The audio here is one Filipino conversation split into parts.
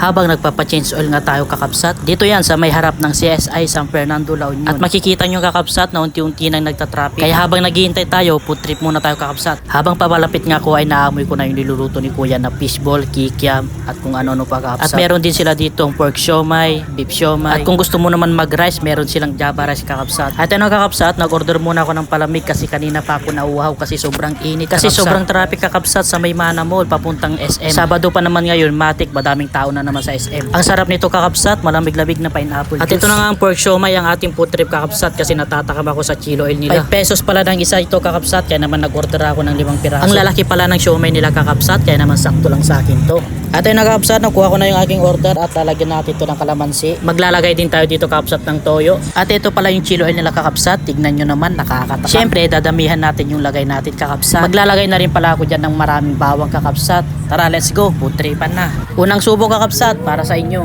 habang nagpapa-change oil nga tayo kakapsat. Dito yan sa may harap ng CSI San Fernando, La Union. At makikita nyo kakapsat na unti-unti nang nagtatraffic. Kaya habang naghihintay tayo, food trip muna tayo kakapsat. Habang papalapit nga ko ay naamoy ko na yung niluluto ni kuya na fishball, kikiam at kung ano-ano pa kakapsat. At meron din sila ditong pork siomay, beef siomay. At kung gusto mo naman mag-rice, meron silang java rice kakapsat. At ano kakapsat, nag-order muna ako ng palamig kasi kanina pa ako nauuhaw kasi sobrang init. Kasi sobrang traffic kakapsat sa may Mana Mall papuntang SM. Sabado pa naman ngayon, matik, madaming tao na naman sa SM. Ang sarap nito kakapsat, malamig-lamig na pineapple juice. At ito na nga ang pork siomay, ang ating food trip kakapsat kasi natatakam ako sa chilo oil nila. 5 pesos pala ng isa ito kakapsat, kaya naman nag-order ako ng 5 piraso. Ang lalaki pala ng siomay nila kakapsat, kaya naman sakto lang sa akin to. At ayun na kakapsat, nakuha ko na yung aking order at lalagyan natin ito ng kalamansi. Maglalagay din tayo dito kakapsat ng toyo. At ito pala yung chilo oil nila kakapsat, tignan nyo naman, nakakatakam. Siyempre, dadamihan natin yung lagay natin kakapsat. Maglalagay na rin pala ako dyan ng maraming bawang kakapsat. Tara, let's go, food tripan na. Unang subo kakapsat para sa inyo.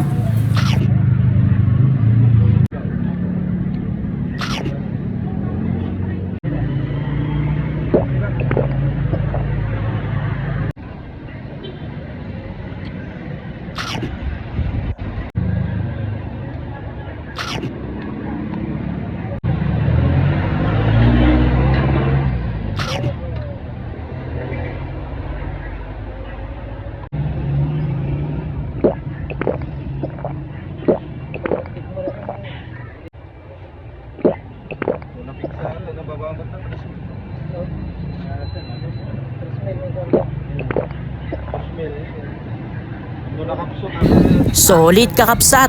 Solid kakapsat.